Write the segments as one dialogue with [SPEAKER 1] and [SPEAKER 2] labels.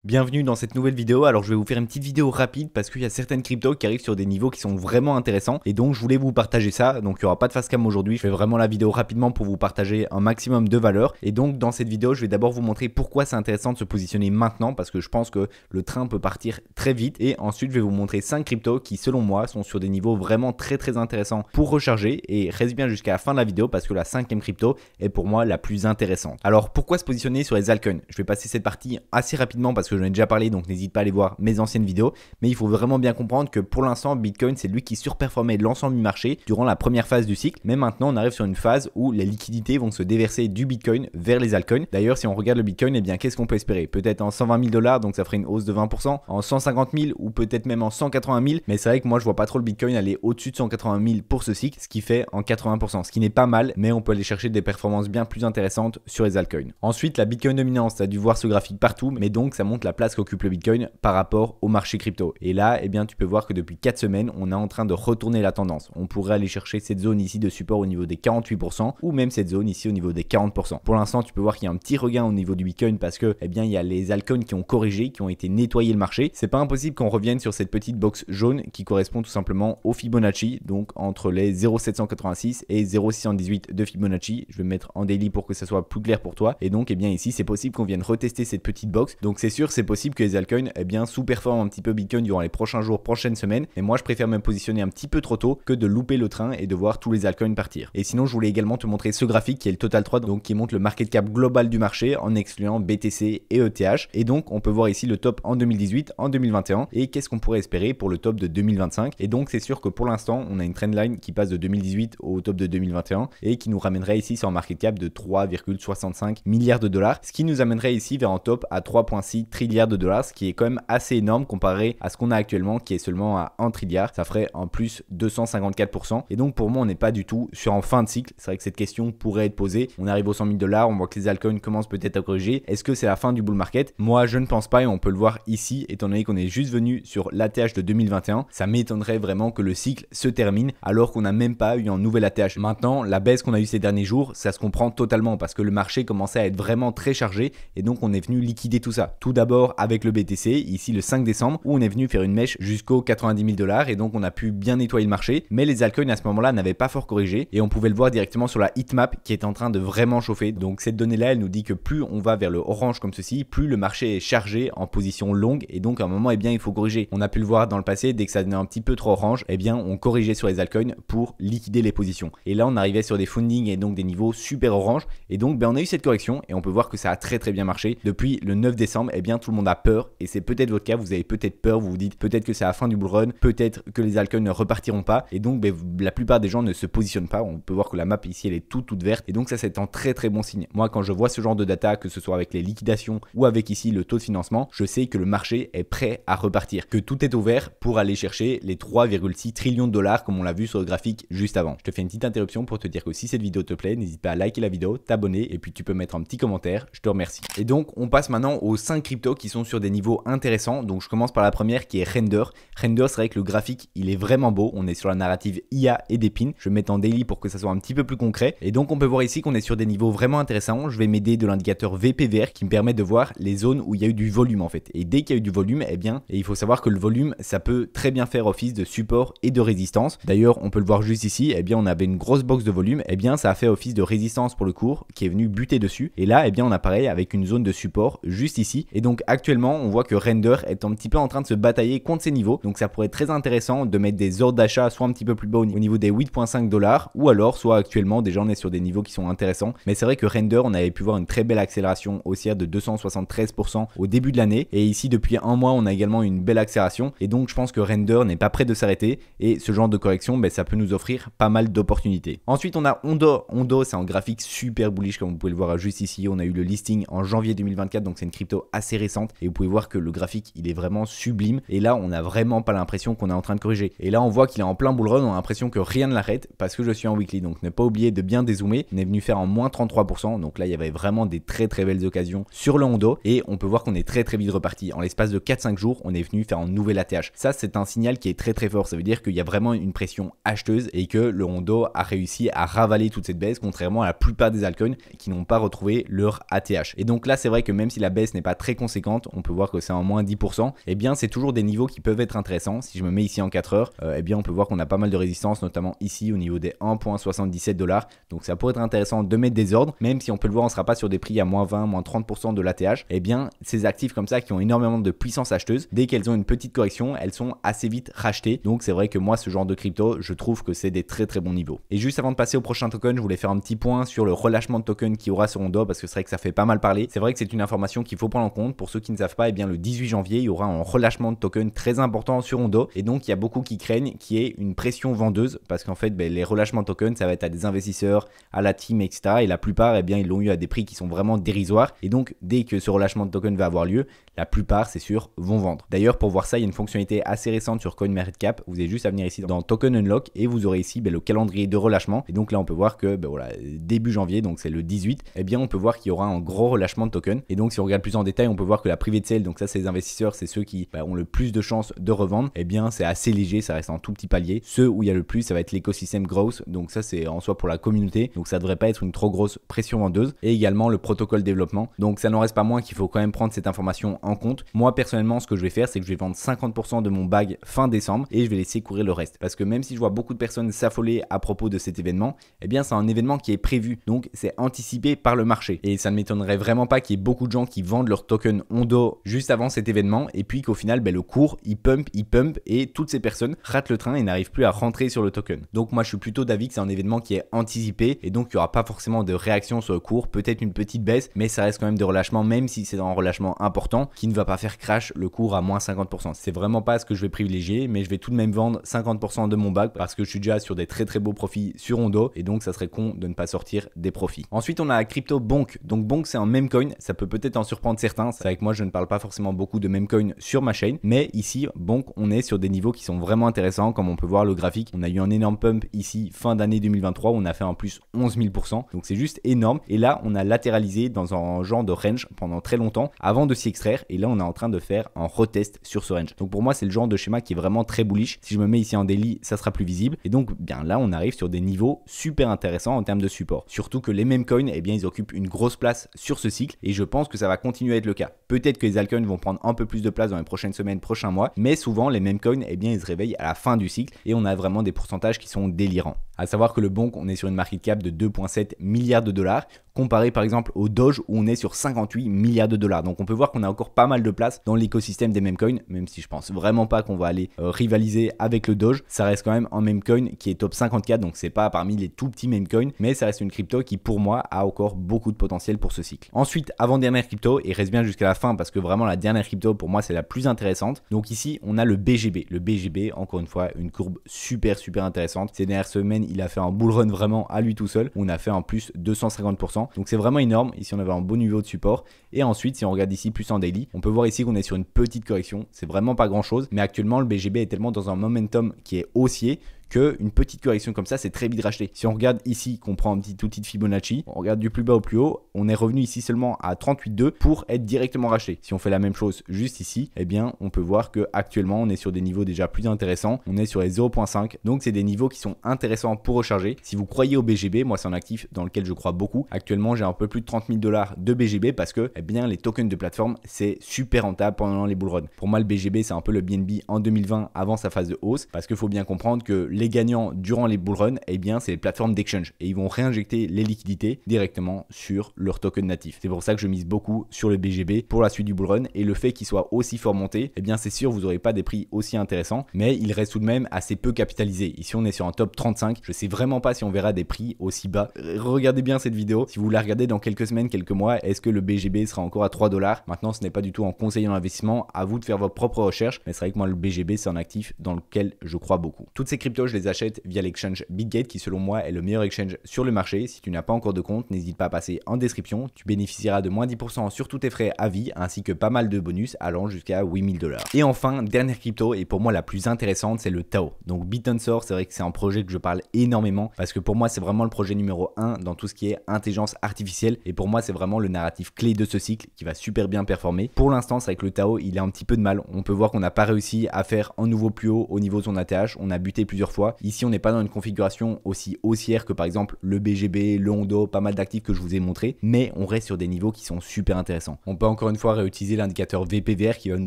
[SPEAKER 1] Bienvenue dans cette nouvelle vidéo. Alors je vais vous faire une petite vidéo rapide parce qu'il y a certaines cryptos qui arrivent sur des niveaux qui sont vraiment intéressants et donc je voulais vous partager ça. Donc il n'y aura pas de face cam aujourd'hui, je fais vraiment la vidéo rapidement pour vous partager un maximum de valeur. Et donc dans cette vidéo je vais d'abord vous montrer pourquoi c'est intéressant de se positionner maintenant parce que je pense que le train peut partir très vite. Et ensuite je vais vous montrer 5 cryptos qui selon moi sont sur des niveaux vraiment très intéressants pour recharger. Et reste bien jusqu'à la fin de la vidéo parce que la 5e crypto est pour moi la plus intéressante. Alors pourquoi se positionner sur les altcoins? Je vais passer cette partie assez rapidement parce que j'en ai déjà parlé, donc n'hésite pas à aller voir mes anciennes vidéos. Mais il faut vraiment bien comprendre que pour l'instant, Bitcoin, c'est lui qui surperformait l'ensemble du marché durant la première phase du cycle. Mais maintenant, on arrive sur une phase où les liquidités vont se déverser du Bitcoin vers les altcoins. D'ailleurs, si on regarde le Bitcoin, eh bien, qu'est-ce qu'on peut espérer? Peut-être en 120 000 $, donc ça ferait une hausse de 20%, en 150 000 ou peut-être même en 180 000. Mais c'est vrai que moi, je vois pas trop le Bitcoin aller au-dessus de 180 000 pour ce cycle, ce qui fait en 80%, ce qui n'est pas mal, mais on peut aller chercher des performances bien plus intéressantes sur les altcoins. Ensuite, la Bitcoin dominance, tu as dû voir ce graphique partout, mais donc ça montre la place qu'occupe le Bitcoin par rapport au marché crypto. Et là, eh bien, tu peux voir que depuis 4 semaines, on est en train de retourner la tendance. On pourrait aller chercher cette zone ici de support au niveau des 48% ou même cette zone ici au niveau des 40%. Pour l'instant, tu peux voir qu'il y a un petit regain au niveau du Bitcoin parce que, eh bien, il y a les altcoins qui ont corrigé, qui ont été nettoyés le marché. C'est pas impossible qu'on revienne sur cette petite box jaune qui correspond tout simplement au Fibonacci, donc entre les 0,786 et 0,618 de Fibonacci. Je vais me mettre en daily pour que ça soit plus clair pour toi. Et donc, eh bien, ici, c'est possible qu'on vienne retester cette petite box. Donc, c'est sûr, c'est possible que les altcoins, eh bien, sous-performent un petit peu Bitcoin durant les prochains jours, prochaines semaines. Mais moi, je préfère me positionner un petit peu trop tôt que de louper le train et de voir tous les altcoins partir. Et sinon, je voulais également te montrer ce graphique qui est le Total 3, donc qui montre le market cap global du marché en excluant BTC et ETH. Et donc, on peut voir ici le top en 2018, en 2021 et qu'est-ce qu'on pourrait espérer pour le top de 2025. Et donc, c'est sûr que pour l'instant, on a une trendline qui passe de 2018 au top de 2021 et qui nous ramènerait ici sur un market cap de 3,65 milliards de dollars, ce qui nous amènerait ici vers un top à 3,6 trilliards de dollars, ce qui est quand même assez énorme comparé à ce qu'on a actuellement qui est seulement à 1 trilliard. Ça ferait en plus 254%. Et donc pour moi, on n'est pas du tout sur en fin de cycle. C'est vrai que cette question pourrait être posée. On arrive aux 100 000 $, on voit que les altcoins commencent peut-être à corriger. Est-ce que c'est la fin du bull market? Moi, je ne pense pas et on peut le voir ici, étant donné qu'on est juste venu sur l'ATH de 2021. Ça m'étonnerait vraiment que le cycle se termine alors qu'on n'a même pas eu un nouvel ATH. Maintenant, la baisse qu'on a eu ces derniers jours, ça se comprend totalement parce que le marché commençait à être vraiment très chargé et donc on est venu liquider tout ça. Tout d'abord avec le BTC, ici le 5 décembre, où on est venu faire une mèche jusqu'aux 90 000 $ et donc on a pu bien nettoyer le marché. Mais les altcoins à ce moment-là n'avaient pas fort corrigé et on pouvait le voir directement sur la heatmap qui est en train de vraiment chauffer. Donc cette donnée-là, elle nous dit que plus on va vers le orange comme ceci, plus le marché est chargé en position longue et donc à un moment, eh bien, il faut corriger. On a pu le voir dans le passé, dès que ça devenait un petit peu trop orange, eh bien, on corrigeait sur les altcoins pour liquider les positions. Et là, on arrivait sur des fundings et donc des niveaux super orange et donc ben, on a eu cette correction et on peut voir que ça a très bien marché. Depuis le 9 décembre, eh bien, tout le monde a peur et c'est peut-être votre cas. Vous avez peut-être peur, vous vous dites peut-être que c'est la fin du bull run, peut-être que les altcoins ne repartiront pas et donc ben, la plupart des gens ne se positionnent pas. On peut voir que la map ici elle est toute verte et donc ça c'est un très bon signe. Moi quand je vois ce genre de data, que ce soit avec les liquidations ou avec ici le taux de financement, je sais que le marché est prêt à repartir, que tout est ouvert pour aller chercher les 3,6 trillions de dollars comme on l'a vu sur le graphique juste avant. Je te fais une petite interruption pour te dire que si cette vidéo te plaît, n'hésite pas à liker la vidéo, t'abonner et puis tu peux mettre un petit commentaire, je te remercie. Et donc on passe maintenant aux 5 cryptos qui sont sur des niveaux intéressants. Donc je commence par la première qui est Render. Render, c'est vrai que le graphique il est vraiment beau, on est sur la narrative IA et des pins. Je vais mettre en daily pour que ça soit un petit peu plus concret. Et donc on peut voir ici qu'on est sur des niveaux vraiment intéressants. Je vais m'aider de l'indicateur VPVR qui me permet de voir les zones où il y a eu du volume en fait. Et dès qu'il y a eu du volume, eh bien, et il faut savoir que le volume ça peut très bien faire office de support et de résistance. D'ailleurs on peut le voir juste ici, eh bien on avait une grosse box de volume, eh bien ça a fait office de résistance pour le cours qui est venu buter dessus. Et là eh bien on a pareil avec une zone de support juste ici. Et donc actuellement on voit que Render est un petit peu en train de se batailler contre ces niveaux. Donc ça pourrait être très intéressant de mettre des ordres d'achat soit un petit peu plus bas au niveau des 8,5 $ ou alors soit actuellement déjà on est sur des niveaux qui sont intéressants. Mais c'est vrai que Render on avait pu voir une très belle accélération haussière de 273% au début de l'année. Et ici depuis un mois on a également une belle accélération. Et donc je pense que Render n'est pas prêt de s'arrêter. Et ce genre de correction ben, ça peut nous offrir pas mal d'opportunités. Ensuite on a Ondo. Ondo c'est un graphique super bullish comme vous pouvez le voir juste ici. On a eu le listing en janvier 2024 donc c'est une crypto assez récente. Et vous pouvez voir que le graphique il est vraiment sublime. Et là on n'a vraiment pas l'impression qu'on est en train de corriger. Et là on voit qu'il est en plein bull run. On a l'impression que rien ne l'arrête parce que je suis en weekly. Donc ne pas oublier de bien dézoomer. On est venu faire en moins 33%. Donc là il y avait vraiment des très belles occasions sur le Ondo. Et on peut voir qu'on est très vite reparti. En l'espace de 4-5 jours on est venu faire un nouvel ATH. Ça c'est un signal qui est très fort. Ça veut dire qu'il y a vraiment une pression acheteuse et que le Ondo a réussi à ravaler toute cette baisse contrairement à la plupart des altcoins qui n'ont pas retrouvé leur ATH. Et donc là c'est vrai que même si la baisse n'est pas très conséquente conséquente, on peut voir que c'est en moins 10%, et bien c'est toujours des niveaux qui peuvent être intéressants. Si je me mets ici en 4 heures, et bien on peut voir qu'on a pas mal de résistance, notamment ici au niveau des 1,77 $. Donc ça pourrait être intéressant de mettre des ordres, même si on peut le voir, on sera pas sur des prix à moins 20, moins 30% de l'ATH. Et bien ces actifs comme ça qui ont énormément de puissance acheteuse, dès qu'elles ont une petite correction, elles sont assez vite rachetées. Donc c'est vrai que moi ce genre de crypto, je trouve que c'est des très bons niveaux. Et juste avant de passer au prochain token, je voulais faire un petit point sur le relâchement de token qu'il y aura sur Ondo, parce que c'est vrai que ça fait pas mal parler. C'est vrai que c'est une information qu'il faut prendre en compte. Pour ceux qui ne savent pas, et bien le 18 janvier, il y aura un relâchement de token très important sur Ondo, et donc il y a beaucoup qui craignent qu'il y ait une pression vendeuse, parce qu'en fait les relâchements de tokens, ça va être à des investisseurs, à la team, etc. Et la plupart, eh bien ils l'ont eu à des prix qui sont vraiment dérisoires, et donc dès que ce relâchement de token va avoir lieu, la plupart, c'est sûr, vont vendre. D'ailleurs, pour voir ça, il y a une fonctionnalité assez récente sur CoinMarketCap. Vous avez juste à venir ici dans Token Unlock et vous aurez ici le calendrier de relâchement. Et donc là, on peut voir que voilà, début janvier, donc c'est le 18, eh bien on peut voir qu'il y aura un gros relâchement de token. Et donc si on regarde plus en détail, on peut voir que la private sale, donc ça c'est les investisseurs, c'est ceux qui ont le plus de chances de revendre. Eh bien c'est assez léger, ça reste un tout petit palier. Ceux où il y a le plus, ça va être l'écosystème growth. Donc ça c'est en soi pour la communauté. Donc ça devrait pas être une trop grosse pression vendeuse. Et également le protocole développement. Donc ça n'en reste pas moins qu'il faut quand même prendre cette information en compte. Moi personnellement, ce que je vais faire, c'est que je vais vendre 50% de mon bag fin décembre et je vais laisser courir le reste. Parce que même si je vois beaucoup de personnes s'affoler à propos de cet événement, eh bien c'est un événement qui est prévu. Donc c'est anticipé par le marché. Et ça ne m'étonnerait vraiment pas qu'il y ait beaucoup de gens qui vendent leur token Ondo juste avant cet événement et puis qu'au final, le cours, il pump et toutes ces personnes ratent le train et n'arrivent plus à rentrer sur le token. Donc moi, je suis plutôt d'avis que c'est un événement qui est anticipé et donc il n'y aura pas forcément de réaction sur le cours, peut-être une petite baisse, mais ça reste quand même de relâchement, même si c'est un relâchement important qui ne va pas faire crash le cours à moins 50%. C'est vraiment pas ce que je vais privilégier, mais je vais tout de même vendre 50% de mon bag parce que je suis déjà sur des très beaux profits sur Ondo et donc ça serait con de ne pas sortir des profits. Ensuite, on a la crypto Bonk. Donc Bonk, c'est un meme coin, ça peut peut-être en surprendre certains. C'est vrai que moi, je ne parle pas forcément beaucoup de meme coin sur ma chaîne, mais ici, Bonk, on est sur des niveaux qui sont vraiment intéressants. Comme on peut voir le graphique, on a eu un énorme pump ici fin d'année 2023, on a fait en plus 11 000%, donc c'est juste énorme. Et là, on a latéralisé dans un genre de range pendant très longtemps avant de s'y extraire. Et là, on est en train de faire un retest sur ce range. Donc pour moi, c'est le genre de schéma qui est vraiment très bullish. Si je me mets ici en daily, ça sera plus visible. Et donc, bien là, on arrive sur des niveaux super intéressants en termes de support. Surtout que les meme coins, eh bien, ils occupent une grosse place sur ce cycle et je pense que ça va continuer à être le cas. Peut-être que les altcoins vont prendre un peu plus de place dans les prochaines semaines, prochains mois, mais souvent les meme coins, eh bien, ils se réveillent à la fin du cycle et on a vraiment des pourcentages qui sont délirants. À savoir que le Bonk, on est sur une market cap de 2,7 milliards de dollars, comparé par exemple au Doge où on est sur 58 milliards de dollars. Donc on peut voir qu'on a encore pas mal de place dans l'écosystème des meme coins, même si je pense vraiment pas qu'on va aller rivaliser avec le Doge. Ça reste quand même un meme coin qui est top 54, donc c'est pas parmi les tout petits meme coins, mais ça reste une crypto qui pour moi a encore beaucoup de potentiel pour ce cycle. Ensuite, avant-dernière crypto, et reste bien jusqu'à la fin parce que vraiment la dernière crypto pour moi c'est la plus intéressante. Donc ici on a le BGB. Le BGB, encore une fois, une courbe super intéressante. Ces dernières semaines, il a fait un bull run vraiment à lui tout seul. On a fait en plus 250%. Donc c'est vraiment énorme. Ici on avait un bon niveau de support. Et ensuite, si on regarde ici plus en daily, on peut voir ici qu'on est sur une petite correction. C'est vraiment pas grand chose. Mais actuellement, le BGB est tellement dans un momentum qui est haussier qu'une petite correction comme ça, c'est très vite racheté. Si on regarde ici, qu'on prend un petit outil de Fibonacci, on regarde du plus bas au plus haut, on est revenu ici seulement à 38,2 pour être directement racheté. Si on fait la même chose juste ici, eh bien, on peut voir que actuellement, on est sur des niveaux déjà plus intéressants. On est sur les 0,5. Donc, c'est des niveaux qui sont intéressants pour recharger. Si vous croyez au BGB, moi, c'est un actif dans lequel je crois beaucoup. Actuellement, j'ai un peu plus de 30 000 $ de BGB parce que, eh bien, les tokens de plateforme, c'est super rentable pendant les bull runs. Pour moi, le BGB, c'est un peu le BNB en 2020 avant sa phase de hausse parce qu'il faut bien comprendre que les gagnants durant les bull runs, eh bien, c'est les plateformes d'exchange et ils vont réinjecter les liquidités directement sur leur token natif. C'est pour ça que je mise beaucoup sur le BGB pour la suite du bull run et le fait qu'il soit aussi fort monté, eh bien, c'est sûr, vous n'aurez pas des prix aussi intéressants, mais il reste tout de même assez peu capitalisé. Ici, on est sur un top 35. Je sais vraiment pas si on verra des prix aussi bas. Regardez bien cette vidéo. Si vous la regardez dans quelques semaines, quelques mois, est-ce que le BGB sera encore à 3 $? Maintenant, ce n'est pas du tout un conseil en investissement. À vous de faire votre propre recherche, mais c'est vrai que moi, le BGB, c'est un actif dans lequel je crois beaucoup. Toutes ces cryptos, je les achète via l'exchange Bitgate qui selon moi est le meilleur exchange sur le marché. Si tu n'as pas encore de compte, n'hésite pas à passer en description. Tu bénéficieras de moins 10% sur tous tes frais à vie ainsi que pas mal de bonus allant jusqu'à 8 000 $. Et enfin, dernière crypto et pour moi la plus intéressante, c'est le Tao. Donc BitTensor, c'est vrai que c'est un projet que je parle énormément parce que pour moi c'est vraiment le projet numéro 1 dans tout ce qui est intelligence artificielle et pour moi c'est vraiment le narratif clé de ce cycle qui va super bien performer. Pour l'instant, c'est vrai que le Tao il a un petit peu de mal. On peut voir qu'on n'a pas réussi à faire un nouveau plus haut au niveau de son ATH. On a buté plusieurs fois fois. Ici, on n'est pas dans une configuration aussi haussière que par exemple le BGB, le Hondo, pas mal d'actifs que je vous ai montré, mais on reste sur des niveaux qui sont super intéressants. On peut encore une fois réutiliser l'indicateur VPVR qui va nous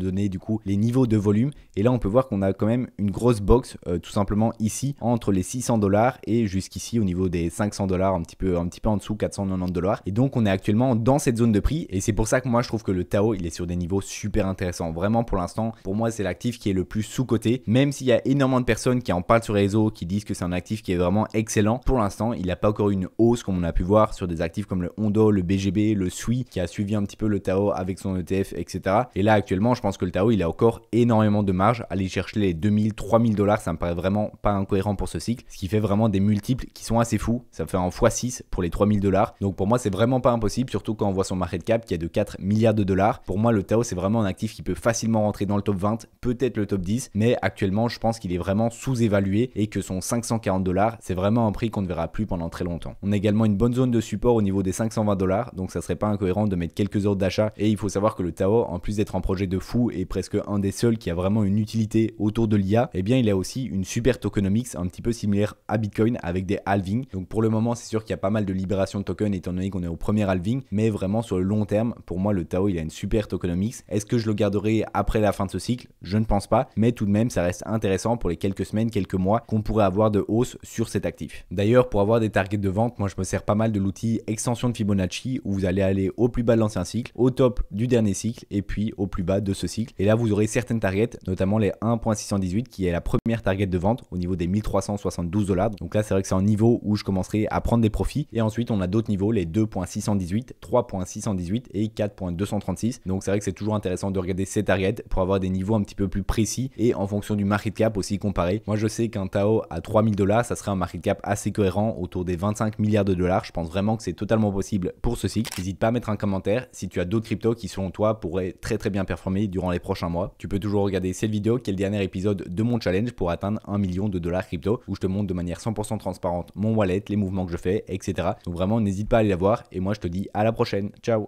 [SPEAKER 1] donner du coup les niveaux de volume, et là on peut voir qu'on a quand même une grosse box tout simplement ici entre les $600 et jusqu'ici au niveau des $500, un petit peu en dessous, $490, et donc on est actuellement dans cette zone de prix, et c'est pour ça que moi je trouve que le Tao il est sur des niveaux super intéressants. Vraiment pour l'instant, pour moi c'est l'actif qui est le plus sous-coté, même s'il y a énormément de personnes qui en parlent sur les réseaux, qui disent que c'est un actif qui est vraiment excellent. Pour l'instant il n'a pas encore eu une hausse comme on a pu voir sur des actifs comme le Hondo, le BGB, le SUI qui a suivi un petit peu le Tao avec son ETF, etc. Et là actuellement je pense que le Tao il a encore énormément de marge. Aller chercher les $2000-$3000, ça me paraît vraiment pas incohérent pour ce cycle, ce qui fait vraiment des multiples qui sont assez fous. Ça fait un x6 pour les $3000, donc pour moi c'est vraiment pas impossible, surtout quand on voit son market cap qui est de $4 milliards. Pour moi le Tao c'est vraiment un actif qui peut facilement rentrer dans le top 20, peut-être le top 10, mais actuellement je pense qu'il est vraiment sous-évalué et que son $540 c'est vraiment un prix qu'on ne verra plus pendant très longtemps. On a également une bonne zone de support au niveau des $520, donc ça serait pas incohérent de mettre quelques ordres d'achat, et il faut savoir que le Tao, en plus d'être un projet de fou et presque un des seuls qui a vraiment une utilité autour de l'IA, eh bien il a aussi une super tokenomics un petit peu similaire à Bitcoin avec des halvings. Donc pour le moment c'est sûr qu'il y a pas mal de libération de tokens étant donné qu'on est au premier halving, mais vraiment sur le long terme pour moi le Tao il a une super tokenomics. Est-ce que je le garderai après la fin de ce cycle? Je ne pense pas, mais tout de même ça reste intéressant pour les quelques semaines, quelques mois qu'on pourrait avoir de hausse sur cet actif. D'ailleurs pour avoir des targets de vente, moi je me sers pas mal de l'outil extension de Fibonacci où vous allez aller au plus bas de l'ancien cycle, au top du dernier cycle et puis au plus bas de ce cycle, et là vous aurez certaines targets, notamment les 1.618 qui est la première target de vente au niveau des $1372. Donc là c'est vrai que c'est un niveau où je commencerai à prendre des profits, et ensuite on a d'autres niveaux, les 2.618, 3.618 et 4.236. donc c'est vrai que c'est toujours intéressant de regarder ces targets pour avoir des niveaux un petit peu plus précis et en fonction du market cap aussi comparé. Moi je sais qu'un Tao à $3000 ça serait un market cap assez cohérent autour des $25 milliards. Je pense vraiment que c'est totalement possible pour ce cycle. N'hésite pas à mettre un commentaire si tu as d'autres cryptos qui selon toi pourraient très bien performer durant les prochains mois. Tu peux toujours regarder cette vidéo qui est le dernier épisode de mon challenge pour atteindre $1 million crypto, où je te montre de manière 100% transparente mon wallet, les mouvements que je fais, etc. Donc vraiment n'hésite pas à aller la voir, et moi je te dis à la prochaine. Ciao.